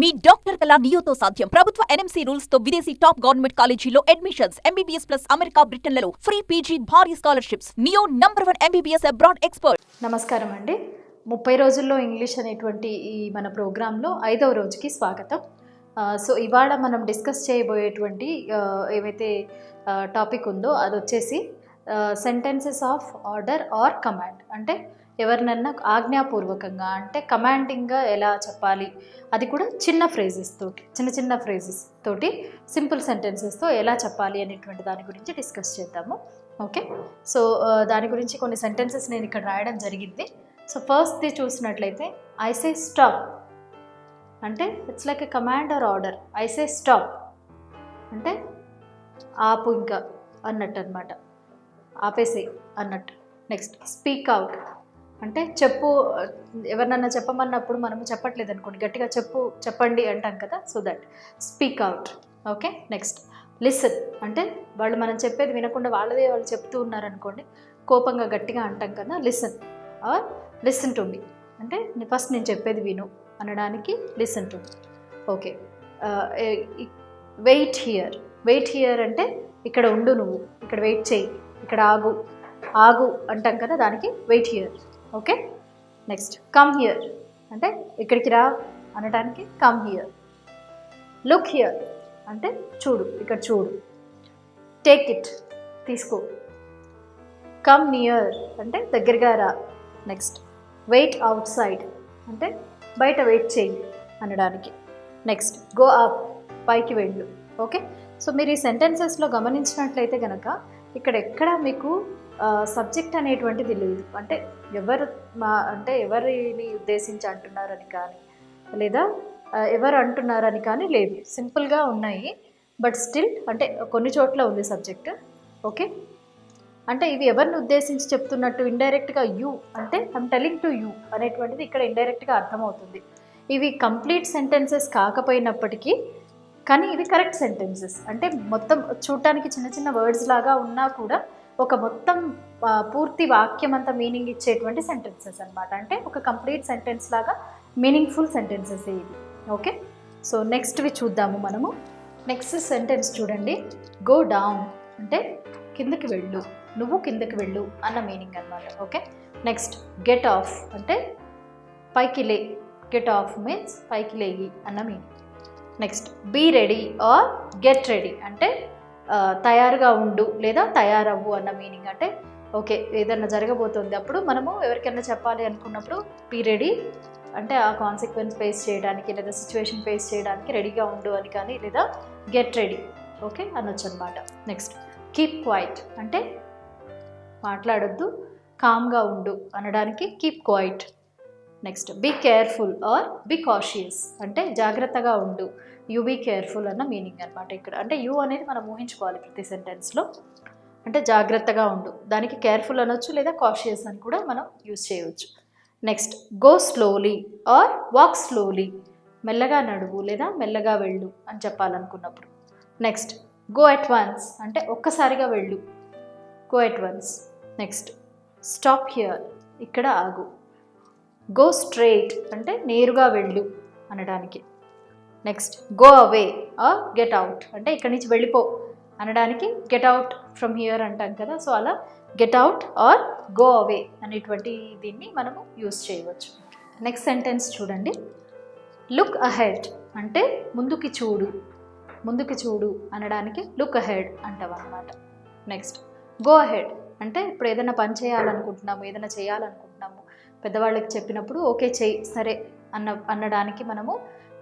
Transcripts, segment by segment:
మీ doctor కల నియోతో సాధ్యం. ప్రభుత్వ NMC రూల్స్ తో విదేశీ టాప్ గవర్నమెంట్ కాలేజీలో అడ్మిషన్స్, MBBS ప్లస్ అమెరికా బ్రిటన్లలో ఫ్రీ పీజీ భారీ scholarships. Neo #1 MBBS abroad expert. నమస్కారం అండి. 30 రోజుల్లో ఇంగ్లీష్ అనేటువంటి ఈ మన ప్రోగ్రాంలో 5వ రోజుకి స్వాగతం. సో ఇవాళ మనం డిస్కస్ చేయబోయేటువంటి ఏవైతే టాపిక్ ఉందో అది వచ్చేసి sentences of order or command. అంటే ఎవరినన్నా ఆజ్ఞాపూర్వకంగా అంటే కమాండింగ్గా ఎలా చెప్పాలి, అది కూడా చిన్న ఫ్రేజెస్ తోటి, చిన్న ఫ్రేజెస్ తోటి సింపుల్ సెంటెన్సెస్తో ఎలా చెప్పాలి అనేటువంటి దాని గురించి డిస్కస్ చేద్దాము. ఓకే, సో దాని గురించి కొన్ని సెంటెన్సెస్ నేను ఇక్కడ రాయడం జరిగింది. సో ఫస్ట్ది చూసినట్లయితే ఐ సే స్టాప్ అంటే it's like a command or order. I say stop అంటే ఆపు ఇంకా అన్నట్టు అనమాట, ఆపేసేయి అన్నట్టు. నెక్స్ట్ స్పీక్ అవుట్ అంటే చెప్పు. ఎవరినన్నా చెప్పమన్నప్పుడు మనము చెప్పట్లేదు అనుకోండి, గట్టిగా చెప్పండి అంటాం కదా, so that speak out. Okay, next listen అంటే వాళ్ళు మనం చెప్పేది వినకుండా వాళ్ళు చెప్తూ ఉన్నారనుకోండి, కోపంగా గట్టిగా అంటాం కదా, listen or listen to me అంటే ఫస్ట్ నేను చెప్పేది విను అనడానికి listen to me. Okay, wait here అంటే ఇక్కడ ఉండు, నువ్వు ఇక్కడ వెయిట్ చేయి, ఇక్కడ ఆగు అంటాం కదా, దానికి wait here. Okay, next come here అంటే ఇక్కడికి రా అనడానికి కమ్ హియర్. లుక్ హియర్ అంటే చూడు, ఇక్కడ చూడు. టేక్ ఇట్ తీసుకో. కమ్ నియర్ అంటే దగ్గరగా రా. నెక్స్ట్ వెయిట్ అవుట్ సైడ్ అంటే బయట వెయిట్ చేయి అనడానికి. నెక్స్ట్ గో అప్ పైకి వెళ్ళు. ఓకే, సో మీరు ఈ సెంటెన్సెస్లో గమనించినట్లయితే కనుక ఇక్కడ ఎక్కడ మీకు సబ్జెక్ట్ అనేటువంటిది లేదు. అంటే ఎవరిని ఉద్దేశించి అంటున్నారని కానీ లేదా ఎవరు అంటున్నారని కానీ లేదు, సింపుల్గా ఉన్నాయి. బట్ స్టిల్ అంటే కొన్ని చోట్ల ఉంది సబ్జెక్ట్. ఓకే, అంటే ఇవి ఎవరిని ఉద్దేశించి చెప్తున్నట్టు ఇండైరెక్ట్గా యూ అంటే ఐమ్ టెలింగ్ టు యూ అనేటువంటిది ఇక్కడ ఇండైరెక్ట్గా అర్థమవుతుంది. ఇవి కంప్లీట్ సెంటెన్సెస్ కాకపోయినప్పటికీ కానీ ఇవి కరెక్ట్ సెంటెన్సెస్. అంటే మొత్తం చూడటానికి చిన్న వర్డ్స్ లాగా ఉన్నా కూడా ఒక మొత్తం పూర్తి వాక్యం అంతా మీనింగ్ ఇచ్చేటువంటి సెంటెన్సెస్ అనమాట. అంటే ఒక కంప్లీట్ సెంటెన్స్ లాగా మీనింగ్ఫుల్ సెంటెన్సెస్ ఇవి. ఓకే, సో నెక్స్ట్వి చూద్దాము మనము. నెక్స్ట్ సెంటెన్స్ చూడండి, గో డౌన్ అంటే కిందకి వెళ్ళు, నువ్వు కిందకి వెళ్ళు అన్న మీనింగ్ అనమాట. ఓకే, నెక్స్ట్ గెట్ ఆఫ్ అంటే పైకి లే, గెట్ ఆఫ్ మీన్స్ పైకి లేయి అన్న meaning. Next be ready or get ready అంటే తయారుగా ఉండు లేదా తయారవ్వు అన్న మీనింగ్. అంటే ఓకే, ఏదన్నా జరగబోతుంది అప్పుడు మనము ఎవరికైనా చెప్పాలి అనుకున్నప్పుడు బీ రెడీ అంటే ఆ కాన్సిక్వెన్స్ ఫేస్ చేయడానికి లేదా సిచ్యువేషన్ ఫేస్ చేయడానికి రెడీగా ఉండు అని కానీ, లేదా గెట్ రెడీ ఓకే అనొచ్చు అనమాట. నెక్స్ట్ కీప్ క్వైట్ అంటే మాట్లాడొద్దు, కామ్గా ఉండు అనడానికి keep quiet. Next be careful or be cautious అంటే జాగ్రత్తగా ఉండు, యూ బీ కేర్ఫుల్ అన్న మీనింగ్ అనమాట ఇక్కడ. అంటే యూ అనేది మనం ఊహించుకోవాలి ప్రతి సెంటెన్స్లో. అంటే జాగ్రత్తగా ఉండు, దానికి కేర్ఫుల్ అనొచ్చు లేదా కాషియస్ అని కూడా మనం యూజ్ చేయవచ్చు. Next go slowly are walk slowly మెల్లగా నడువు లేదా మెల్లగా వెళ్ళు అని చెప్పాలనుకున్నప్పుడు. నెక్స్ట్ గో ఎట్ వన్స్ అంటే ఒక్కసారిగా వెళ్ళు, go at once. Next stop here ఇక్కడ ఆగు. గో స్ట్రైట్ అంటే నేరుగా వెళ్ళు అనడానికి. Next go away are get out అంటే ఇక్కడి నుంచి వెళ్ళిపో అనడానికి గెట్ అవుట్ ఫ్రమ్ హియర్ అంటాం కదా, సో అలా get out or go away అనేటువంటి దీన్ని మనము యూస్ చేయవచ్చు. నెక్స్ట్ సెంటెన్స్ చూడండి, లుక్ అహెడ్ అంటే ముందుకి చూడు అనడానికి లుక్ అహెడ్ అంటాం అన్నమాట. నెక్స్ట్ గో అహెడ్ అంటే ఇప్పుడు ఏదైనా పని చేయాలనుకుంటున్నాము, ఏదైనా చేయాలనుకుంటున్నాము, పెద్దవాళ్ళకి చెప్పినప్పుడు ఓకే చెయ్యి సరే అనడానికి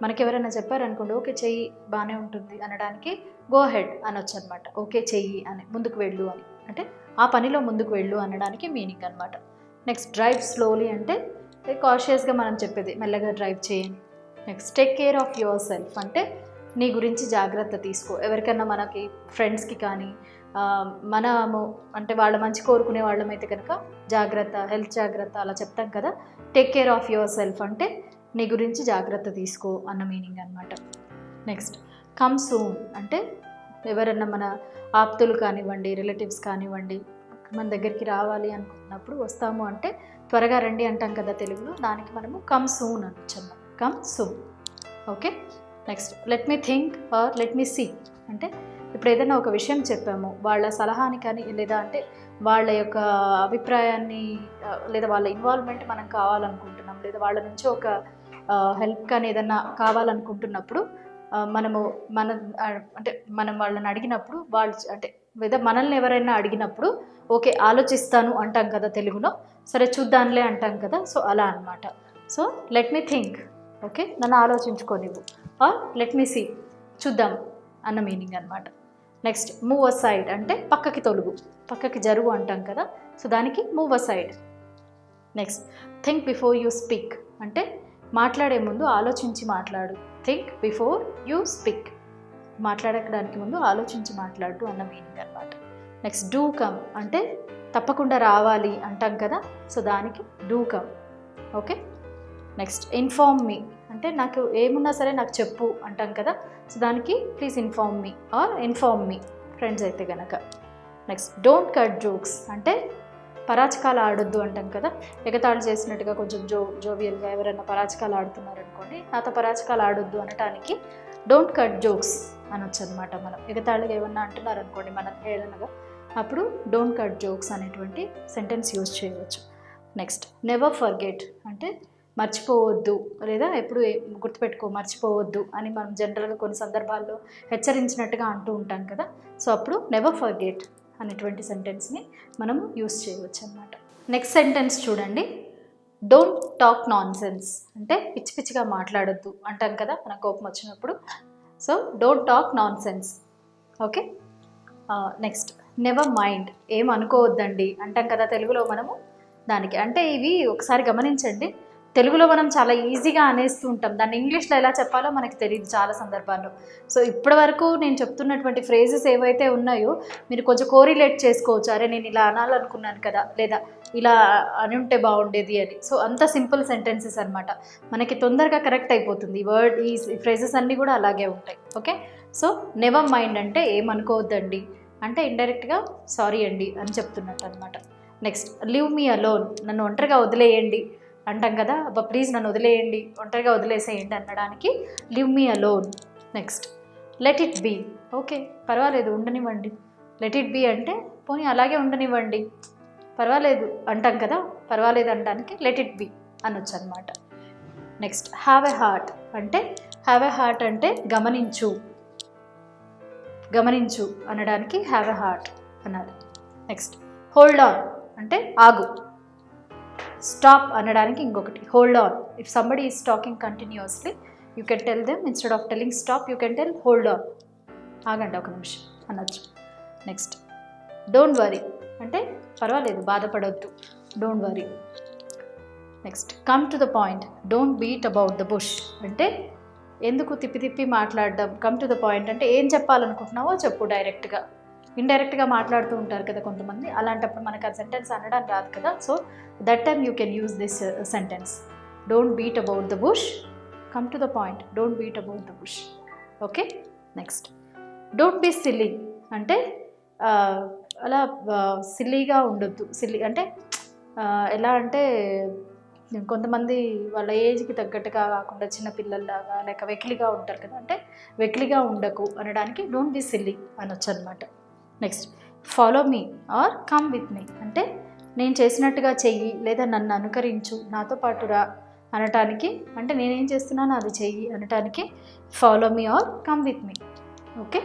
మనకి ఎవరైనా చెప్పారనుకోండి, ఓకే చెయ్యి బాగానే ఉంటుంది అనడానికి గో హెడ్ అనొచ్చు అనమాట. ఓకే చెయ్యి అని, ముందుకు వెళ్ళు అని అంటే ఆ పనిలో ముందుకు వెళ్ళు అనడానికి మీనింగ్ అనమాట. నెక్స్ట్ డ్రైవ్ స్లోలీ అంటే కాషియస్గా మనం చెప్పేది మెల్లగా డ్రైవ్ చేయని. Next take care of your self అంటే నీ గురించి జాగ్రత్త తీసుకో. ఎవరికైనా మనకి ఫ్రెండ్స్కి కానీ మనము అంటే వాళ్ళ మంచి కోరుకునే వాళ్ళమైతే కనుక జాగ్రత్త, హెల్త్ జాగ్రత్త అలా చెప్తాం కదా. Take care of your self అంటే నీ గురించి జాగ్రత్త తీసుకో అన్న మీనింగ్ అనమాట. నెక్స్ట్ కమ్ సూన్ అంటే ఎవరన్నా మన ఆప్తులు కానివ్వండి, రిలేటివ్స్ కానివ్వండి, మన దగ్గరికి రావాలి అనుకున్నప్పుడు వస్తాము అంటే త్వరగా రండి అంటాం కదా తెలుగులో, దానికి మనము కమ్ సూన్ అనొచ్చు అన్నమాట. Come soon. Okay. Next let me think or let me see అంటే ఇప్పుడు ఏదైనా ఒక విషయం చెప్పాము, వాళ్ళ సలహాని కానీ లేదా అంటే వాళ్ళ యొక్క అభిప్రాయాన్ని లేదా వాళ్ళ ఇన్వాల్వ్మెంట్ మనం కావాలనుకుంటున్నాం, లేదా వాళ్ళ నుంచి ఒక హెల్ప్ కానీ ఏదన్నా కావాలనుకుంటున్నప్పుడు మనం వాళ్ళని అడిగినప్పుడు వాళ్ళు అంటే లేదా మనల్ని ఎవరైనా అడిగినప్పుడు ఓకే ఆలోచిస్తాను అంటాం కదా తెలుగులో, సరే చూద్దాంలే అంటాం కదా, సో అలా అనమాట. So let me think, okay నన్ను ఆలోచించుకోనివ్వు, ఆర్ లెట్ మీ సీ చూద్దాం అన్న మీనింగ్ అనమాట. నెక్స్ట్ మూవ్ అసైడ్ అంటే పక్కకి తొలుగు, పక్కకి జరుగు అంటాం కదా, సో దానికి move aside. Next think before you speak అంటే మాట్లాడే ముందు ఆలోచించి మాట్లాడు. థింక్ బిఫోర్ యూ స్పీక్, మాట్లాడడానికి ముందు ఆలోచించి మాట్లాడు అన్న మీనింగ్ అనమాట. నెక్స్ట్ డూ కమ్ అంటే తప్పకుండా రావాలి అంటాం కదా, సో దానికి do come. Okay. Next inform me అంటే నాకు ఏమున్నా సరే నాకు చెప్పు అంటాం కదా, సో దానికి please inform me or inform me friends అయితే కనుక. నెక్స్ట్ డోంట్ కట్ జోక్స్ అంటే పరాచకాలు ఆడొద్దు అంటాం కదా, ఎగతాళి చేసినట్టుగా కొంచెం జోవియల్గా ఎవరైనా పరాచకాలు ఆడుతున్నారనుకోండి, నాతో పరాచకాలు ఆడొద్దు అనటానికి డోంట్ కట్ జోక్స్ అనొచ్చు అనమాట. మనం ఎగతాళిగా ఏమన్నా అంటున్నారనుకోండి మన హేళనగా, అప్పుడు డోంట్ కట్ జోక్స్ అనేటువంటి సెంటెన్స్ యూజ్ చేయవచ్చు. నెక్స్ట్ నెవర్ ఫర్గెట్ అంటే మర్చిపోవద్దు లేదా ఎప్పుడు గుర్తుపెట్టుకో మర్చిపోవద్దు అని మనం జనరల్గా కొన్ని సందర్భాల్లో హెచ్చరించినట్టుగా అంటూ ఉంటాం కదా, సో అప్పుడు నెవర్ ఫర్గెట్ అనేటువంటి సెంటెన్స్ని మనం యూస్ చేయవచ్చు అన్నమాట. నెక్స్ట్ సెంటెన్స్ చూడండి, డోంట్ టాక్ నాన్ సెన్స్ అంటే పిచ్చి పిచ్చిగా మాట్లాడొద్దు అంటాం కదా మన కోపం వచ్చినప్పుడు, so don't talk non sense. Okay. Next never mind ఏం అనుకోవద్దండి అంటాం కదా తెలుగులో మనము, దానికి అంటే ఇవి ఒకసారి గమనించండి, తెలుగులో మనం చాలా ఈజీగా అనేస్తూ ఉంటాం, దాన్ని ఇంగ్లీష్లో ఎలా చెప్పాలో మనకి తెలియదు చాలా సందర్భాల్లో. సో ఇప్పటి వరకు నేను చెప్తున్నటువంటి ఫ్రేజెస్ ఏవైతే ఉన్నాయో మీరు కొంచెం కోరిలేట్ చేసుకోవచ్చు, అరే నేను ఇలా అనాలనుకున్నాను కదా లేదా ఇలా అని ఉంటే బాగుండేది అని. సో అంత సింపుల్ సెంటెన్సెస్ అనమాట, మనకి తొందరగా కరెక్ట్ అయిపోతుంది. ఈ ఫ్రేజెస్ అన్నీ కూడా అలాగే ఉంటాయి. ఓకే. సో నెవర్ మైండ్ అంటే ఏమనుకోవద్దండి అంటే ఇండైరెక్ట్గా సారీ అండి అని చెప్తున్నట్టు అనమాట. నెక్స్ట్ లీవ్ మీ అలోన్ నన్ను ఒంటరిగా వదిలేయండి అంటాం కదా, అబ్బా ప్లీజ్ నన్ను వదిలేయండి ఒంటరిగా వదిలేసేయండి అనడానికి leave me alone. Next let it be okay పర్వాలేదు ఉండనివ్వండి, లెట్ ఇట్ బీ అంటే పోనీ అలాగే ఉండనివ్వండి పర్వాలేదు అంటాం కదా, పర్వాలేదు అనడానికి లెట్ ఇట్ బీ అనొచ్చు అనమాట. నెక్స్ట్ హ్యావ్ ఎ హార్ట్ అంటే హ్యావ్ ఎ హార్ట్ అంటే గమనించు అనడానికి హ్యావ్ ఎ హార్ట్ అనాలి. నెక్స్ట్ హోల్డ్ ఆన్ అంటే ఆగు, స్టాప్ అనడానికి ఇంకొకటి hold on. If somebody is talking continuously you can tell them instead of telling stop you can tell hold on, ఆగండి ఒక నిమిషం అనొచ్చు. నెక్స్ట్ డోంట్ వరీ అంటే పర్వాలేదు బాధపడొద్దు, don't worry. Next come to the point don't beat about the bush అంటే ఎందుకు తిప్పి మాట్లాడడం, కమ్ టు ద పాయింట్ అంటే ఏం చెప్పాలనుకుంటున్నావో చెప్పు, ఇండైరెక్ట్గా మాట్లాడుతూ ఉంటారు కదా కొంతమంది, అలాంటప్పుడు మనకు ఆ సెంటెన్స్ అనడానికి రాదు కదా, so that time you can use this sentence don't beat about the bush, come to the point don't beat about the bush. Okay. Next don't be silly అంటే అలా సిల్లీగా ఉండొద్దు. సిల్లీ అంటే ఎలా అంటే కొంతమంది వాళ్ళ ఏజ్కి తగ్గట్టుగా కాకుండా చిన్నపిల్లల్లాగా లేక వెకిలిగా ఉంటారు కదా, అంటే వెకిలిగా ఉండకు అనడానికి డోంట్ బీ సిల్లీ అనొచ్చు అనమాట. Next follow me or come with me అంటే నేను చేసినట్టుగా చెయ్యి లేదా నన్ను అనుకరించు నాతో పాటు రా అనటానికి, అంటే నేనేం చేస్తున్నానో అది చెయ్యి అనటానికి follow me or come with me okay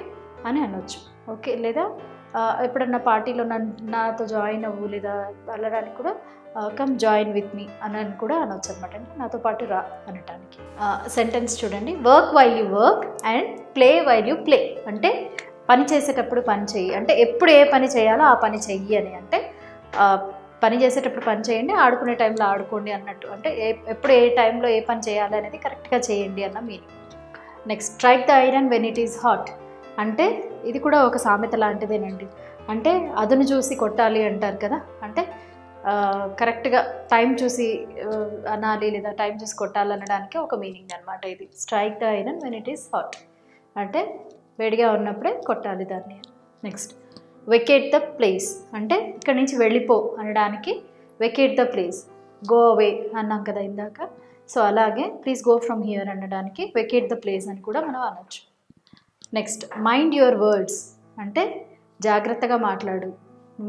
అని అనొచ్చు. ఓకే. లేదా ఎప్పుడన్నా పార్టీలో నాతో జాయిన్ అవ్వు లేదా వెళ్ళడానికి కూడా కమ్ జాయిన్ విత్ మీ అని కూడా అనొచ్చు అనమాట, అంటే నాతో పాటు రా అనటానికి. సెంటెన్స్ చూడండి, work while you work and play while you play అంటే పని చేసేటప్పుడు పని చెయ్యి అంటే ఎప్పుడు ఏ పని చేయాలో ఆ పని చెయ్యి అని, అంటే పని చేసేటప్పుడు పని చేయండి ఆడుకునే టైంలో ఆడుకోండి అన్నట్టు, అంటే ఎప్పుడు ఏ టైంలో ఏ పని చేయాలి అనేది కరెక్ట్గా చేయండి అన్న meaning. Next strike the iron when it is hot అంటే ఇది కూడా ఒక సామెత లాంటిదేనండి, అంటే అదును చూసి కొట్టాలి అంటారు కదా, అంటే కరెక్ట్గా టైం చూసి అనాలి లేదా టైం చూసి కొట్టాలి అనడానికి ఒక మీనింగ్ అనమాట ఇది. Strike the iron when it is hot అంటే వేడిగా ఉన్నప్పుడే కొట్టాలి దాన్ని. నెక్స్ట్ వెకేట్ ద ప్లేస్ అంటే ఇక్కడి నుంచి వెళ్ళిపో అనడానికి vacate the place, go away అన్నాం కదా ఇందాక, సో అలాగే ప్లీజ్ గో ఫ్రమ్ హియర్ అనడానికి వెకేట్ ద ప్లేస్ అని కూడా మనం అనొచ్చు. నెక్స్ట్ మైండ్ యువర్ వర్డ్స్ అంటే జాగ్రత్తగా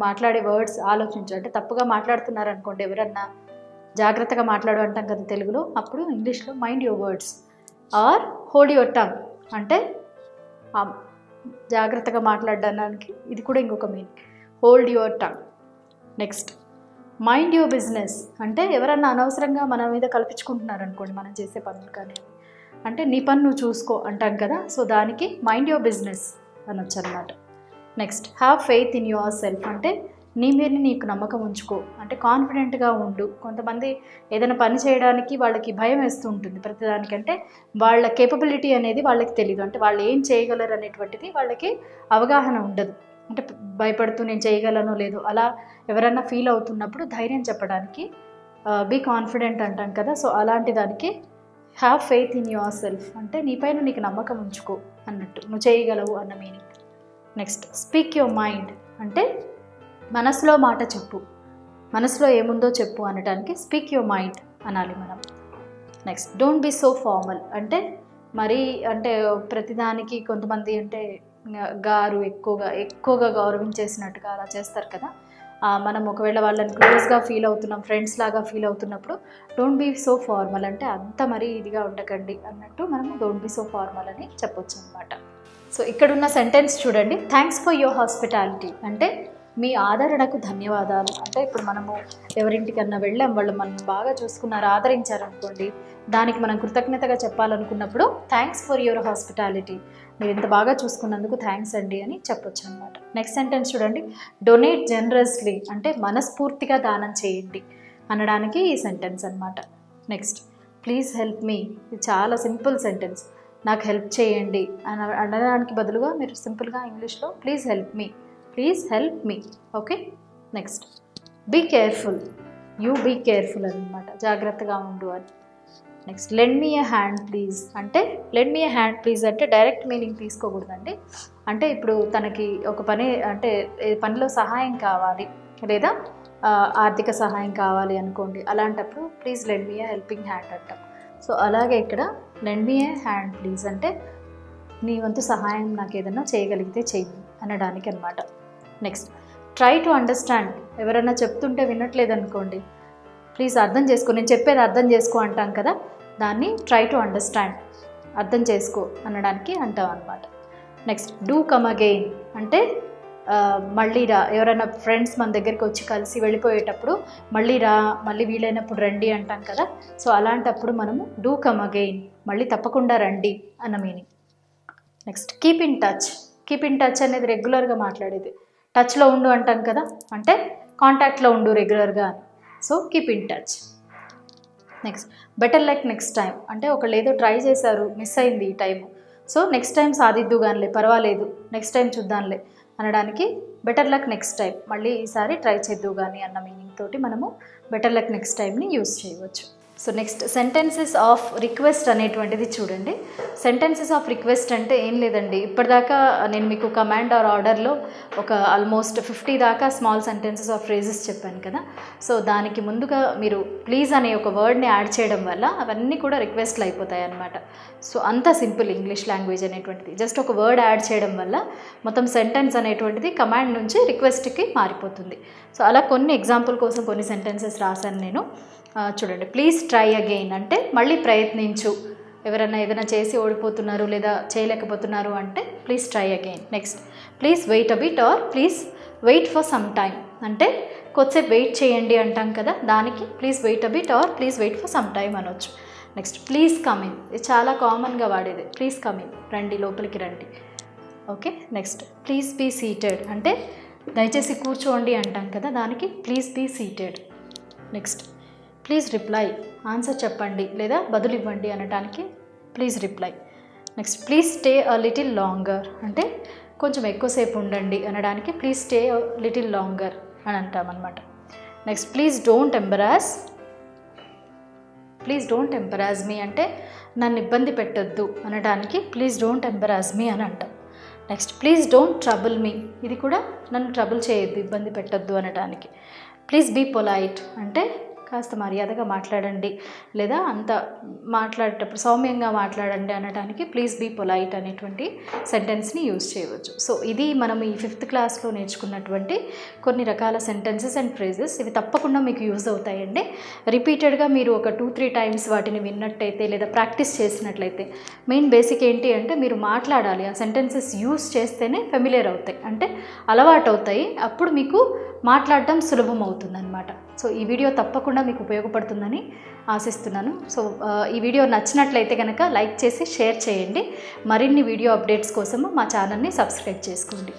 మాట్లాడే వర్డ్స్ ఆలోచించు. అంటే తప్పుగా మాట్లాడుతున్నారు అనుకోండి ఎవరన్నా, జాగ్రత్తగా మాట్లాడు అంటాం కదా తెలుగులో, అప్పుడు ఇంగ్లీష్లో mind your words. Or hold your tongue అంటే జాగ్రత్తగా మాట్లాడడానికి ఇది కూడా ఇంకొక meaning, hold your tongue. Next mind your business అంటే ఎవరన్నా అనవసరంగా మన మీద కల్పించుకుంటున్నారు అనుకోండి మనం చేసే పనులు కానీ, అంటే నీ పని నువ్వు చూసుకో అంటాం కదా, సో దానికి మైండ్ యువర్ బిజినెస్ అనొచ్చు అనమాట. Next have faith in your self అంటే నీ మీద నీకు నమ్మకం ఉంచుకో, అంటే కాన్ఫిడెంట్గా ఉండు. కొంతమంది ఏదైనా పని చేయడానికి వాళ్ళకి భయం వేస్తూ ఉంటుంది ప్రతిదానికంటే, వాళ్ళ కేపబిలిటీ అనేది వాళ్ళకి తెలియదు, అంటే వాళ్ళు ఏం చేయగలరు అనేటువంటిది వాళ్ళకి అవగాహన ఉండదు. అంటే భయపడుతూ నేను చేయగలనో లేదో అలా ఎవరన్నా ఫీల్ అవుతున్నప్పుడు ధైర్యం చెప్పడానికి బీ కాన్ఫిడెంట్ అంటాం కదా, సో అలాంటి దానికి have faith in your self అంటే నీపైన నీకు నమ్మకం ఉంచుకో అన్నట్టు, నువ్వు చేయగలవు అన్న meaning. Next speak your mind అంటే మనసులో మాట చెప్పు, మనసులో ఏముందో చెప్పు అనడానికి స్పీక్ యువర్ మైండ్ అనాలి మనం. Next don't be so formal అంటే మరీ అంటే ప్రతిదానికి కొంతమంది అంటే గారు ఎక్కువగా గౌరవించేసినట్టుగా అలా చేస్తారు కదా, మనం ఒకవేళ వాళ్ళని క్లోజ్గా ఫీల్ అవుతున్నాం, ఫ్రెండ్స్ లాగా ఫీల్ అవుతున్నప్పుడు డోంట్ బీ సో ఫార్మల్ అంటే అంత మరీ ఇదిగా ఉండకండి అన్నట్టు మనము డోంట్ బీ సో ఫార్మల్ అని చెప్పొచ్చు అనమాట. సో ఇక్కడున్న సెంటెన్స్ చూడండి, థ్యాంక్స్ ఫర్ యువర్ హాస్పిటాలిటీ అంటే మీ ఆదరణకు ధన్యవాదాలు. అంటే ఇప్పుడు మనము ఎవరింటికన్నా వెళ్ళాం, వాళ్ళు మనం బాగా చూసుకున్నారు, ఆదరించారనుకోండి, దానికి మనం కృతజ్ఞతగా చెప్పాలనుకున్నప్పుడు థ్యాంక్స్ ఫర్ యువర్ హాస్పిటాలిటీ, మీరు ఇంత బాగా చూసుకున్నందుకు థ్యాంక్స్ అండి అని చెప్పొచ్చు అనమాట. నెక్స్ట్ సెంటెన్స్ చూడండి, డొనేట్ జనరస్లీ అంటే మనస్ఫూర్తిగా దానం చేయండి అనడానికి ఈ సెంటెన్స్ అనమాట. నెక్స్ట్ ప్లీజ్ హెల్ప్ మీ, ఇది చాలా సింపుల్ సెంటెన్స్, నాకు హెల్ప్ చేయండి అనడానికి బదులుగా మీరు సింపుల్గా ఇంగ్లీష్లో please help me, okay. Next be careful, you be careful అనమాట, జాగ్రత్తగా ఉండు అని. Next lend me a hand please అంటే lend me a hand please అంటే డైరెక్ట్ మీనింగ్ తీసుకోకూడదండి. అంటే ఇప్పుడు తనకి ఒక పని అంటే పనిలో సహాయం కావాలి లేదా ఆర్థిక సహాయం కావాలి అనుకోండి, అలాంటప్పుడు please lend me A helping hand అంటాం. సో అలాగే ఇక్కడ lend me a hand please అంటే నీ వంతు సహాయం నాకు ఏదైనా చేయగలిగితే చెయ్యి అనడానికి అనమాట. నెక్స్ట్ ట్రై టు అండర్స్టాండ్, ఎవరైనా చెప్తుంటే వినట్లేదు అనుకోండి, ప్లీజ్ అర్థం చేసుకో, నేను చెప్పేది అర్థం చేసుకో అంటాం కదా, దాన్ని ట్రై టు అండర్స్టాండ్, అర్థం చేసుకో అనడానికి అంటాం అనమాట. నెక్స్ట్ డూ కమ్ అగెయిన్ అంటే మళ్ళీ రా, ఎవరైనా ఫ్రెండ్స్ మన దగ్గరికి వచ్చి కలిసి వెళ్ళిపోయేటప్పుడు మళ్ళీ వీలైనప్పుడు రండి అంటాం కదా, సో అలాంటప్పుడు మనము డూ కమ్ అగెయిన్, మళ్ళీ తప్పకుండా రండి అన్న meaning. Next keep in touch అనేది రెగ్యులర్గా మాట్లాడేది, టచ్లో ఉండు అంటాం కదా, అంటే కాంటాక్ట్లో ఉండు రెగ్యులర్గా అని, so keep in touch. Next better luck next time అంటే ఒకళ్ళు ఏదో ట్రై చేశారు, మిస్ అయింది ఈ టైము, సో నెక్స్ట్ టైం సాధిద్దు కానిలే, పర్వాలేదు నెక్స్ట్ టైం చూద్దాంలే అనడానికి బెటర్ లక్ నెక్స్ట్ టైం, మళ్ళీ ఈసారి ట్రై చేద్దు కానీ అన్న మీనింగ్ తోటి మనము బెటర్ లక్ నెక్స్ట్ టైంని యూజ్ చేయవచ్చు. So next sentences of request అనేటువంటిది చూడండి. సెంటెన్సెస్ ఆఫ్ రిక్వెస్ట్ అంటే ఏం లేదండి, ఇప్పటిదాకా నేను మీకు కమాండ్ ఆర్ ఆర్డర్లో ఒక ఆల్మోస్ట్ 50 దాకా స్మాల్ సెంటెన్సెస్ ఆఫ్ ఫ్రేజెస్ చెప్పాను కదా, సో దానికి ముందుగా మీరు ప్లీజ్ అనే ఒక వర్డ్ని యాడ్ చేయడం వల్ల అవన్నీ కూడా రిక్వెస్ట్లు అయిపోతాయి అన్నమాట. సో అంత సింపుల్ ఇంగ్లీష్ లాంగ్వేజ్ అనేటువంటిది, జస్ట్ ఒక వర్డ్ యాడ్ చేయడం వల్ల మొత్తం సెంటెన్స్ అనేటువంటిది కమాండ్ నుంచి రిక్వెస్ట్కి మారిపోతుంది. సో అలా కొన్ని ఎగ్జాంపుల్ కోసం కొన్ని సెంటెన్సెస్ రాశాను నేను, చూడండి. ప్లీజ్ ట్రై అగెయిన్ అంటే మళ్ళీ ప్రయత్నించు, ఎవరైనా ఏదైనా చేసి ఓడిపోతున్నారు లేదా చేయలేకపోతున్నారు అంటే please try again. Next please wait a bit or please wait for some time అంటే కొద్దిసేపు వెయిట్ చేయండి అంటాం కదా, దానికి please wait a bit or please wait for some time అనొచ్చు. నెక్స్ట్ ప్లీజ్ కమ్ ఇన్, ఇది చాలా కామన్గా వాడేది, ప్లీజ్ కమ్ ఇన్, రండి లోపలికి రండి, okay. Next please be seated అంటే దయచేసి కూర్చోండి అంటాం కదా, దానికి please be seated. Next please reply, answer చెప్పండి లేదా బదులు ఇవ్వండి అనడానికి please reply. Next please stay a little longer అంటే కొంచెం ఎక్కువసేపు ఉండండి అనడానికి please stay a little longer అని అంటామన్నమాట. Next please don't embarrass me అంటే నన్ను ఇబ్బంది పెట్టొద్దు అనడానికి ప్లీజ్ డోంట్ ఎంబరాస్ మీ అని అంటాం. నెక్స్ట్ ప్లీజ్ డోంట్ ట్రబుల్ మీ, ఇది కూడా నన్ను ట్రబుల్ చేయొద్దు, ఇబ్బంది పెట్టొద్దు అనడానికి ప్లీజ్ బీ పొలైట్ అంటే కాస్త మర్యాదగా మాట్లాడండి, లేదా అంత మాట్లాడేటప్పుడు సౌమ్యంగా మాట్లాడండి అనడానికి ప్లీజ్ బీ పొలైట్ అనేటువంటి సెంటెన్స్ని యూజ్ చేయవచ్చు. సో ఇది మనం ఈ 5th క్లాస్లో నేర్చుకున్నటువంటి కొన్ని రకాల సెంటెన్సెస్ అండ్ ఫ్రేజెస్. ఇవి తప్పకుండా మీకు యూజ్ అవుతాయండి. రిపీటెడ్గా మీరు ఒక 2-3 టైమ్స్ వాటిని విన్నట్టయితే లేదా ప్రాక్టీస్ చేసినట్లయితే, మెయిన్ బేసిక్ ఏంటి అంటే మీరు మాట్లాడాలి, ఆ సెంటెన్సెస్ యూజ్ చేస్తేనే ఫెమిలియర్ అవుతాయి, అంటే అలవాటు అవుతాయి. అప్పుడు మీకు మాట్లాడడం సులభం అవుతుందన్నమాట. సో ఈ వీడియో తప్పకుండా మీకు ఉపయోగపడుతుందని ఆశిస్తున్నాను. సో ఈ వీడియో నచ్చినట్లయితే కనుక లైక్ చేసి షేర్ చేయండి. మరిన్ని వీడియో అప్డేట్స్ కోసము మా ఛానల్ని సబ్స్క్రైబ్ చేసుకోండి.